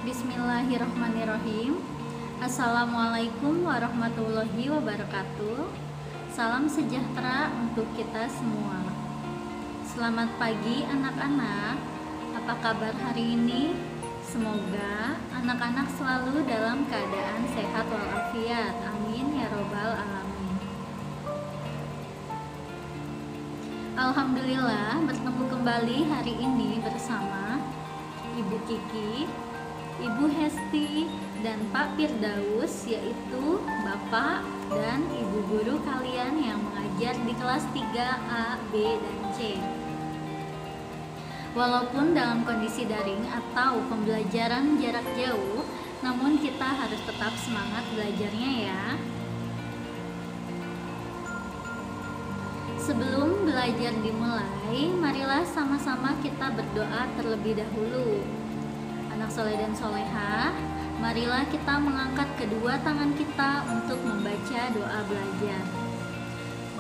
Bismillahirrahmanirrahim. Assalamualaikum warahmatullahi wabarakatuh. Salam sejahtera untuk kita semua. Selamat pagi anak-anak. Apa kabar hari ini? Semoga anak-anak selalu dalam keadaan sehat walafiat. Amin ya robbal alamin. Alhamdulillah bertemu kembali hari ini bersama Ibu Kiki, Ibu Hesti, dan Pak Firdaus, yaitu Bapak dan Ibu guru kalian yang mengajar di kelas 3A, B, dan C. Walaupun dalam kondisi daring atau pembelajaran jarak jauh, namun kita harus tetap semangat belajarnya ya. Sebelum belajar dimulai, marilah sama-sama kita berdoa terlebih dahulu. Anak soleh dan solehah, marilah kita mengangkat kedua tangan kita untuk membaca doa belajar.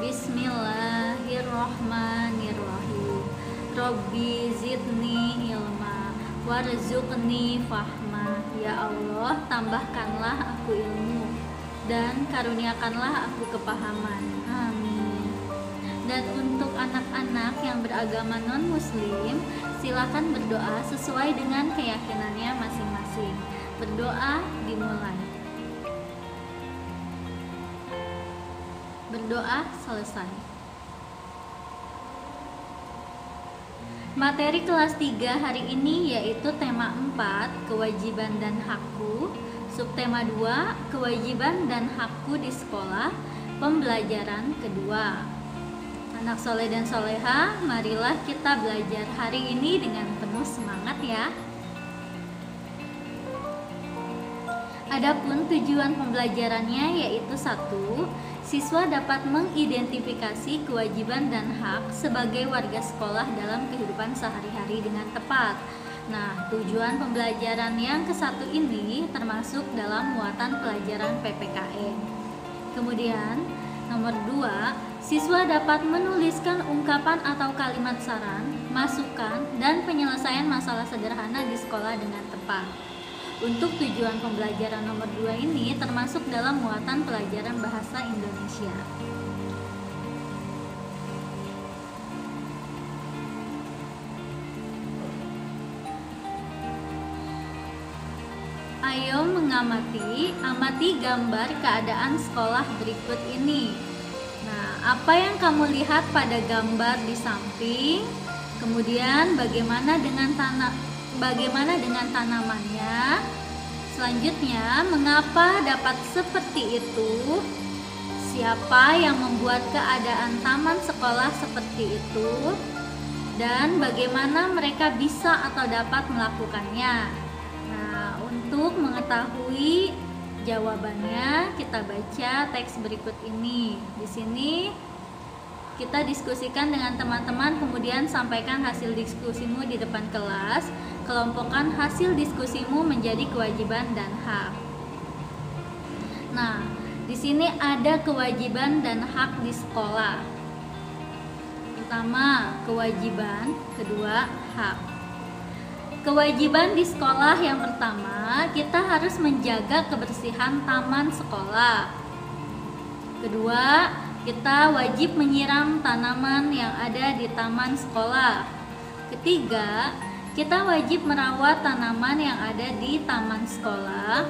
Bismillahirrohmanirrohim. Robbi zidni ilma warzuqni fahma. Ya Allah, tambahkanlah aku ilmu dan karuniakanlah aku kepahaman. Amin. Dan untuk anak-anak yang beragama non-muslim, silakan berdoa sesuai dengan keyakinannya masing-masing. Berdoa dimulai. Berdoa selesai. Materi kelas 3 hari ini yaitu tema 4, kewajiban dan hakku. Subtema 2, kewajiban dan hakku di sekolah, pembelajaran kedua. Anak soleh dan soleha, marilah kita belajar hari ini dengan penuh semangat ya. Adapun tujuan pembelajarannya yaitu 1. Siswa dapat mengidentifikasi kewajiban dan hak sebagai warga sekolah dalam kehidupan sehari-hari dengan tepat. Nah, tujuan pembelajaran yang ke-1 ini termasuk dalam muatan pelajaran PPKN. Kemudian, nomor 2, siswa dapat menuliskan ungkapan atau kalimat saran, masukan, dan penyelesaian masalah sederhana di sekolah dengan tepat. Untuk tujuan pembelajaran nomor 2 ini termasuk dalam muatan pelajaran bahasa Indonesia. Ayo amati gambar keadaan sekolah berikut ini. Nah, apa yang kamu lihat pada gambar di samping? Kemudian bagaimana dengan tanamannya? Selanjutnya, mengapa dapat seperti itu? Siapa yang membuat keadaan taman sekolah seperti itu? Dan bagaimana mereka bisa atau dapat melakukannya? Nah, untuk mengetahui jawabannya, kita baca teks berikut ini. Di sini kita diskusikan dengan teman-teman, kemudian sampaikan hasil diskusimu di depan kelas. Kelompokkan hasil diskusimu menjadi kewajiban dan hak. Nah, di sini ada kewajiban dan hak di sekolah. Pertama, kewajiban, kedua, hak. Kewajiban di sekolah yang pertama, kita harus menjaga kebersihan taman sekolah. Kedua, kita wajib menyiram tanaman yang ada di taman sekolah. Ketiga, kita wajib merawat tanaman yang ada di taman sekolah.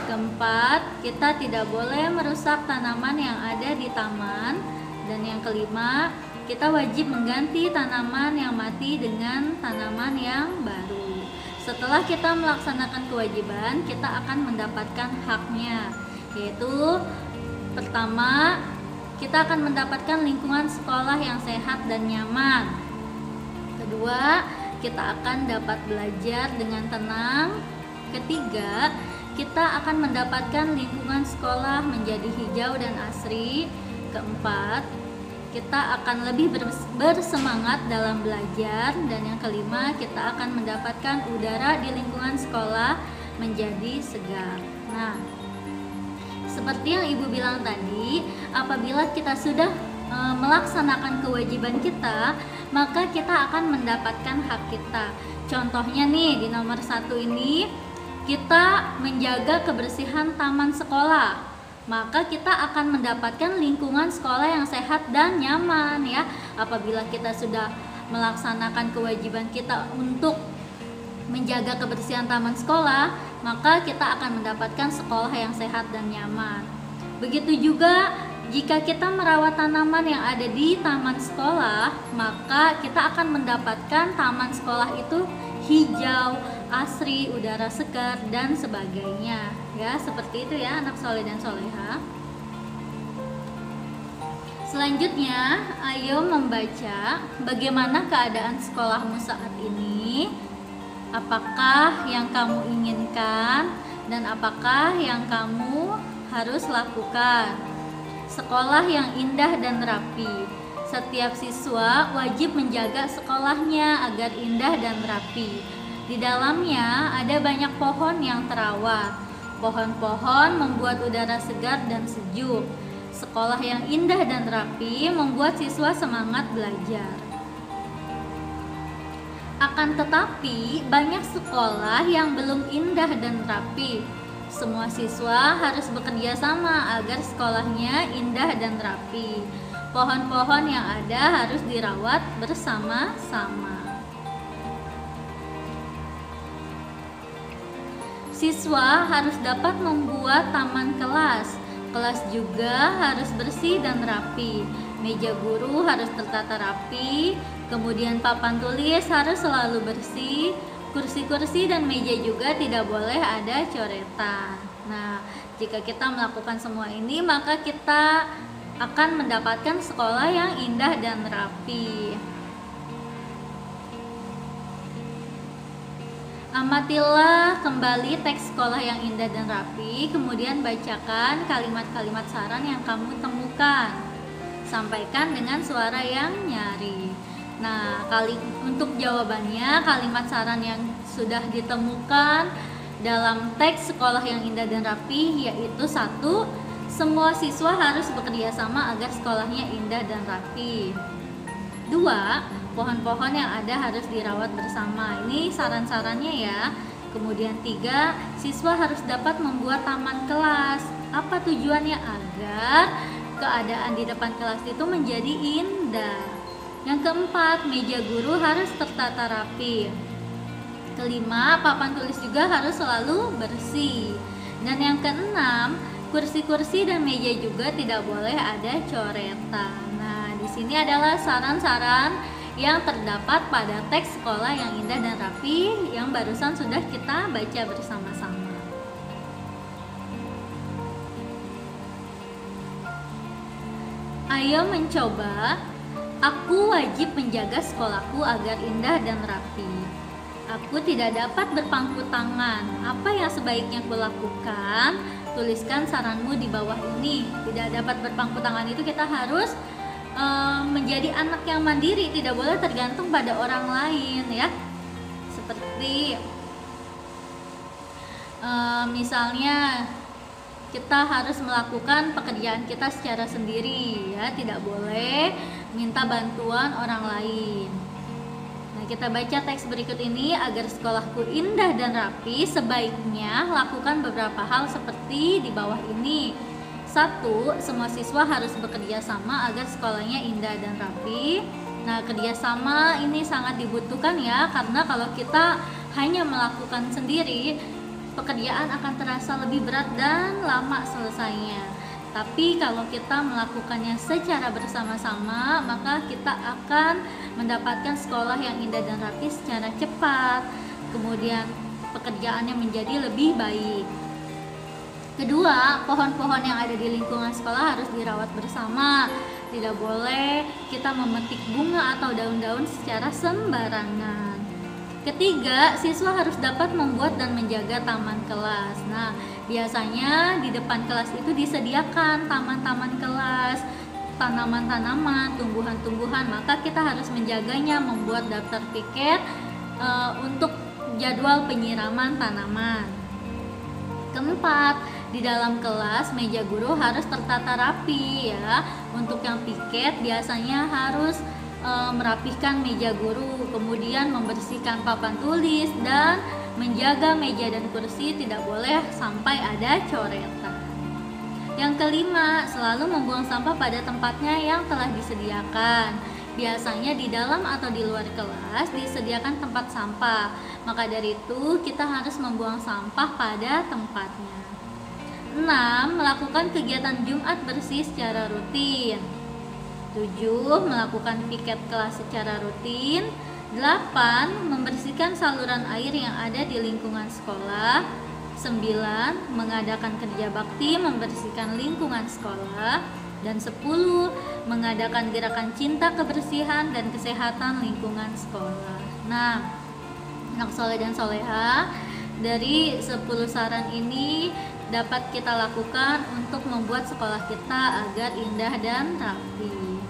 Keempat, kita tidak boleh merusak tanaman yang ada di taman. Dan yang kelima, kita wajib mengganti tanaman yang mati dengan tanaman yang baru. Setelah kita melaksanakan kewajiban, kita akan mendapatkan haknya, yaitu pertama, kita akan mendapatkan lingkungan sekolah yang sehat dan nyaman. Kedua, kita akan dapat belajar dengan tenang. Ketiga, kita akan mendapatkan lingkungan sekolah menjadi hijau dan asri. Keempat, kita akan lebih bersemangat dalam belajar. Dan yang kelima, kita akan mendapatkan udara di lingkungan sekolah menjadi segar. Nah, seperti yang Ibu bilang tadi, apabila kita sudah melaksanakan kewajiban kita, maka kita akan mendapatkan hak kita. Contohnya nih, di nomor 1 ini kita menjaga kebersihan taman sekolah, maka kita akan mendapatkan lingkungan sekolah yang sehat dan nyaman ya. Apabila kita sudah melaksanakan kewajiban kita untuk menjaga kebersihan taman sekolah, maka kita akan mendapatkan sekolah yang sehat dan nyaman. Begitu juga jika kita merawat tanaman yang ada di taman sekolah, maka kita akan mendapatkan taman sekolah itu hijau, asri, udara segar, dan sebagainya ya. Seperti itu ya anak soleh dan soleha. Selanjutnya, ayo membaca bagaimana keadaan sekolahmu saat ini, apakah yang kamu inginkan dan apakah yang kamu harus lakukan. Sekolah yang indah dan rapi. Setiap siswa wajib menjaga sekolahnya agar indah dan rapi. Di dalamnya ada banyak pohon yang terawat. Pohon-pohon membuat udara segar dan sejuk. Sekolah yang indah dan rapi membuat siswa semangat belajar. Akan tetapi, banyak sekolah yang belum indah dan rapi. Semua siswa harus bekerja sama agar sekolahnya indah dan rapi. Pohon-pohon yang ada harus dirawat bersama-sama. Siswa harus dapat membuat taman kelas. Kelas juga harus bersih dan rapi. Meja guru harus tertata rapi. Kemudian papan tulis harus selalu bersih. Kursi-kursi dan meja juga tidak boleh ada coretan. Nah, jika kita melakukan semua ini, maka kita akan mendapatkan sekolah yang indah dan rapi. Amatilah kembali teks sekolah yang indah dan rapi, kemudian bacakan kalimat-kalimat saran yang kamu temukan. Sampaikan dengan suara yang nyaring. Nah, untuk jawabannya, kalimat saran yang sudah ditemukan dalam teks sekolah yang indah dan rapi yaitu 1. Semua siswa harus bekerja sama agar sekolahnya indah dan rapi. 2. Pohon-pohon yang ada harus dirawat bersama. Ini saran-sarannya ya. Kemudian 3. Siswa harus dapat membuat taman kelas. Apa tujuannya? Agar keadaan di depan kelas itu menjadi indah. Yang keempat, meja guru harus tertata rapi. Kelima, papan tulis juga harus selalu bersih. Dan yang keenam, kursi-kursi dan meja juga tidak boleh ada coretan. Nah, di sini adalah saran-saran yang terdapat pada teks sekolah yang indah dan rapi yang barusan sudah kita baca bersama-sama. Ayo mencoba. Aku wajib menjaga sekolahku agar indah dan rapi. Aku tidak dapat berpangku tangan. Apa yang sebaiknya kulakukan? Tuliskan saranmu di bawah ini. Tidak dapat berpangku tangan itu kita harus menjadi anak yang mandiri, tidak boleh tergantung pada orang lain ya. Seperti misalnya kita harus melakukan pekerjaan kita secara sendiri ya, tidak boleh minta bantuan orang lain. Nah, kita baca teks berikut ini. Agar sekolahku indah dan rapi, sebaiknya lakukan beberapa hal seperti di bawah ini. 1. Semua siswa harus bekerja sama agar sekolahnya indah dan rapi. Nah, kerjasama ini sangat dibutuhkan ya, karena kalau kita hanya melakukan sendiri, pekerjaan akan terasa lebih berat dan lama selesainya. Tapi kalau kita melakukannya secara bersama-sama, maka kita akan mendapatkan sekolah yang indah dan rapi secara cepat. Kemudian pekerjaannya menjadi lebih baik. Kedua, pohon-pohon yang ada di lingkungan sekolah harus dirawat bersama. Tidak boleh kita memetik bunga atau daun-daun secara sembarangan. Ketiga, siswa harus dapat membuat dan menjaga taman kelas. Nah, biasanya di depan kelas itu disediakan taman-taman kelas, tanaman-tanaman, tumbuhan-tumbuhan. Maka kita harus menjaganya, membuat daftar piket untuk jadwal penyiraman tanaman. Keempat, di dalam kelas meja guru harus tertata rapi ya. Untuk yang piket biasanya harus merapihkan meja guru, kemudian membersihkan papan tulis dan Menjaga meja dan kursi tidak boleh sampai ada coretan. Yang kelima, selalu membuang sampah pada tempatnya yang telah disediakan. Biasanya di dalam atau di luar kelas disediakan tempat sampah. Maka dari itu kita harus membuang sampah pada tempatnya. 6. Melakukan kegiatan Jumat bersih secara rutin. 7. Melakukan piket kelas secara rutin. 8. Membersihkan saluran air yang ada di lingkungan sekolah. 9. Mengadakan kerja bakti membersihkan lingkungan sekolah. Dan 10. Mengadakan gerakan cinta kebersihan dan kesehatan lingkungan sekolah. Nah, anak soleh dan soleha, dari 10 saran ini dapat kita lakukan untuk membuat sekolah kita agar indah dan rapi.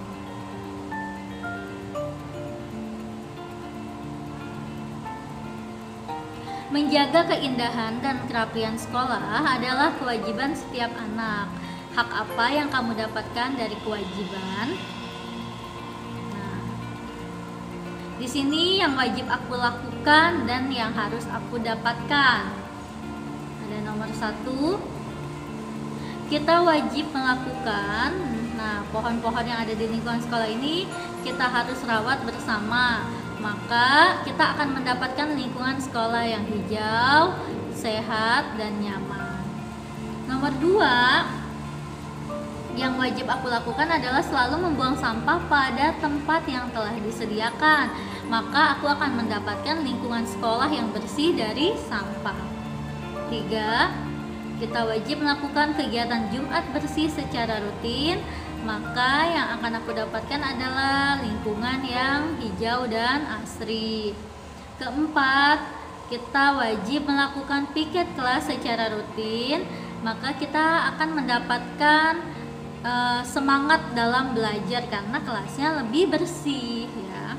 Menjaga keindahan dan kerapian sekolah adalah kewajiban setiap anak. Hak apa yang kamu dapatkan dari kewajiban? Nah, di sini yang wajib aku lakukan dan yang harus aku dapatkan. Ada nomor 1, kita wajib melakukan. Nah, pohon-pohon yang ada di lingkungan sekolah ini kita harus rawat bersama. Maka kita akan mendapatkan lingkungan sekolah yang hijau, sehat, dan nyaman. Nomor 2, yang wajib aku lakukan adalah selalu membuang sampah pada tempat yang telah disediakan. Maka aku akan mendapatkan lingkungan sekolah yang bersih dari sampah. 3, kita wajib melakukan kegiatan Jumat bersih secara rutin. Maka yang akan aku dapatkan adalah lingkungan yang hijau dan asri. 4, kita wajib melakukan piket kelas secara rutin. Maka kita akan mendapatkan semangat dalam belajar karena kelasnya lebih bersih ya.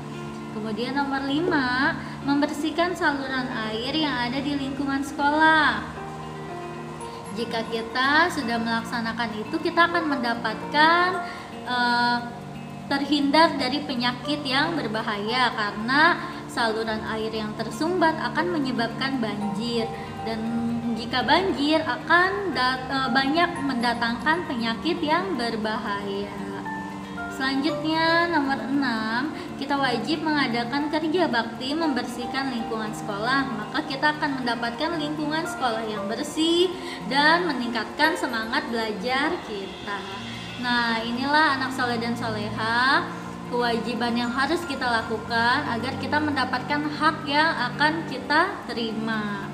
Kemudian nomor 5, membersihkan saluran air yang ada di lingkungan sekolah. Jika kita sudah melaksanakan itu, kita akan mendapatkan terhindar dari penyakit yang berbahaya karena saluran air yang tersumbat akan menyebabkan banjir, dan jika banjir akan banyak mendatangkan penyakit yang berbahaya. Selanjutnya nomor 6, kita wajib mengadakan kerja bakti membersihkan lingkungan sekolah. Maka kita akan mendapatkan lingkungan sekolah yang bersih dan meningkatkan semangat belajar kita. Nah, inilah anak soleh dan soleha, kewajiban yang harus kita lakukan agar kita mendapatkan hak yang akan kita terima.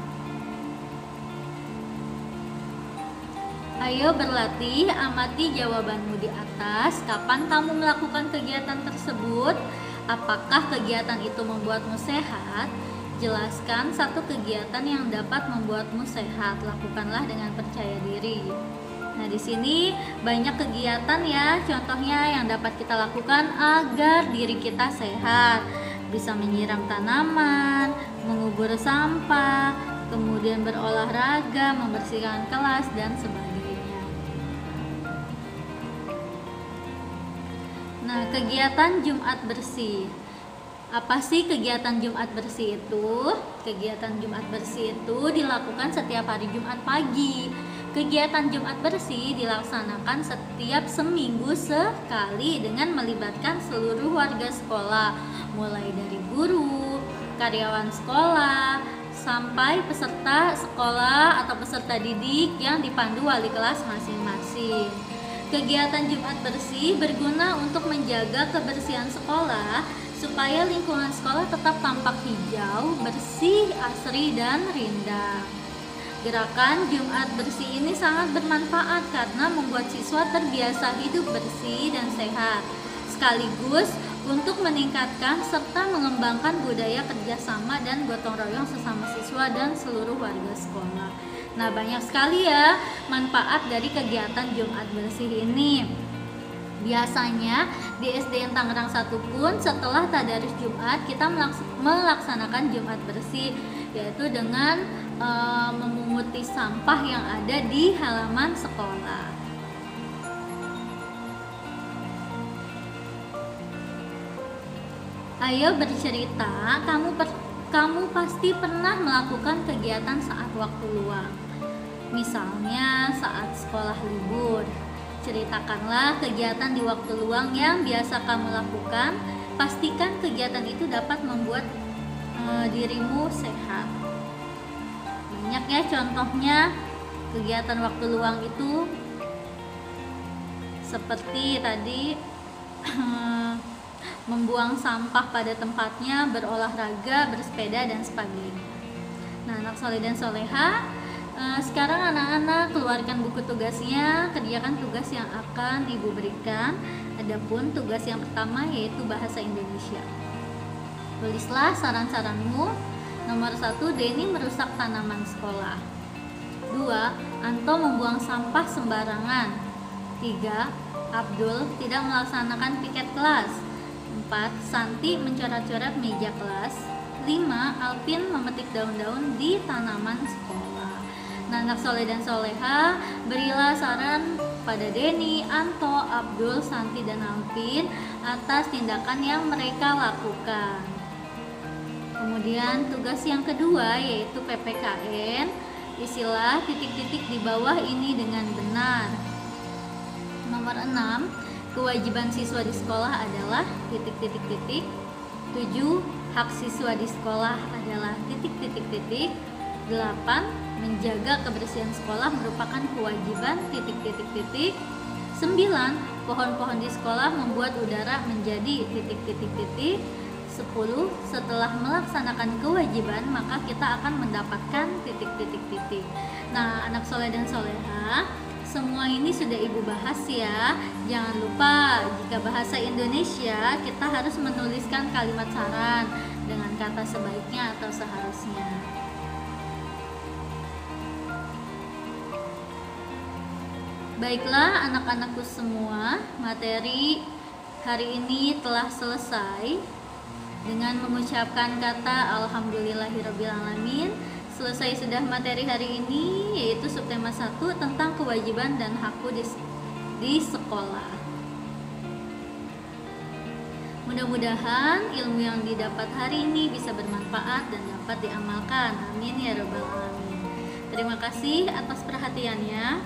Ayo berlatih, amati jawabanmu di atas. Kapan kamu melakukan kegiatan tersebut? Apakah kegiatan itu membuatmu sehat? Jelaskan satu kegiatan yang dapat membuatmu sehat. Lakukanlah dengan percaya diri. Nah, di sini banyak kegiatan ya, contohnya yang dapat kita lakukan agar diri kita sehat. Bisa menyiram tanaman, mengubur sampah, kemudian berolahraga, membersihkan kelas, dan sebagainya. Nah, kegiatan Jumat bersih. Apa sih kegiatan Jumat bersih itu? Kegiatan Jumat bersih itu dilakukan setiap hari Jumat pagi. Kegiatan Jumat bersih dilaksanakan setiap seminggu sekali dengan melibatkan seluruh warga sekolah, mulai dari guru, karyawan sekolah, sampai peserta sekolah atau peserta didik yang dipandu wali kelas masing-masing. Kegiatan Jumat bersih berguna untuk menjaga kebersihan sekolah supaya lingkungan sekolah tetap tampak hijau, bersih, asri, dan rindang. Gerakan Jumat bersih ini sangat bermanfaat karena membuat siswa terbiasa hidup bersih dan sehat, sekaligus untuk meningkatkan serta mengembangkan budaya kerjasama dan gotong royong sesama siswa dan seluruh warga sekolah. Nah, banyak sekali ya manfaat dari kegiatan Jumat bersih ini. Biasanya di SDN Tangerang 1 pun setelah tadarus Jumat kita melaksanakan Jumat bersih, yaitu dengan memunguti sampah yang ada di halaman sekolah. Ayo bercerita, kamu pasti pernah melakukan kegiatan saat waktu luang. Misalnya saat sekolah libur. Ceritakanlah kegiatan di waktu luang yang biasa kamu lakukan. Pastikan kegiatan itu dapat membuat dirimu sehat. Banyak ya contohnya kegiatan waktu luang itu, seperti tadi membuang sampah pada tempatnya, berolahraga, bersepeda, dan sebagainya. Nah, anak soleh dan soleha, sekarang anak-anak keluarkan buku tugasnya, kerjakan tugas yang akan ibu berikan. Adapun tugas yang pertama yaitu bahasa Indonesia. Tulislah saran-saranmu. Nomor 1, Denny merusak tanaman sekolah. 2, Anto membuang sampah sembarangan. 3, Abdul tidak melaksanakan piket kelas. 4, Santi mencoret-coret meja kelas. 5, Alvin memetik daun-daun di tanaman sekolah. Nah, anak soleh dan soleha, berilah saran pada Denny, Anto, Abdul, Santi, dan Alvin atas tindakan yang mereka lakukan. Kemudian tugas yang kedua yaitu PPKN. Isilah titik-titik di bawah ini dengan benar. Nomor 6, kewajiban siswa di sekolah adalah titik-titik-titik. 7, hak siswa di sekolah adalah titik-titik-titik. 8, menjaga kebersihan sekolah merupakan kewajiban titik-titik-titik. 9, pohon-pohon di sekolah membuat udara menjadi titik-titik-titik. 10, setelah melaksanakan kewajiban maka kita akan mendapatkan titik-titik-titik. Nah, anak soleh dan soleha, semua ini sudah ibu bahas ya. Jangan lupa jika bahasa Indonesia kita harus menuliskan kalimat saran dengan kata sebaiknya atau seharusnya. Baiklah anak-anakku semua, materi hari ini telah selesai. Dengan mengucapkan kata Alhamdulillahirrabbilalamin, selesai sudah materi hari ini, yaitu subtema 1 tentang kewajiban dan hakku di sekolah. Mudah-mudahan ilmu yang didapat hari ini bisa bermanfaat dan dapat diamalkan. Amin ya rabbal alamin. Terima kasih atas perhatiannya.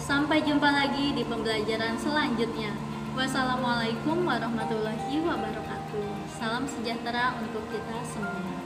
Sampai jumpa lagi di pembelajaran selanjutnya. Wassalamualaikum warahmatullahi wabarakatuh. Salam sejahtera untuk kita semua.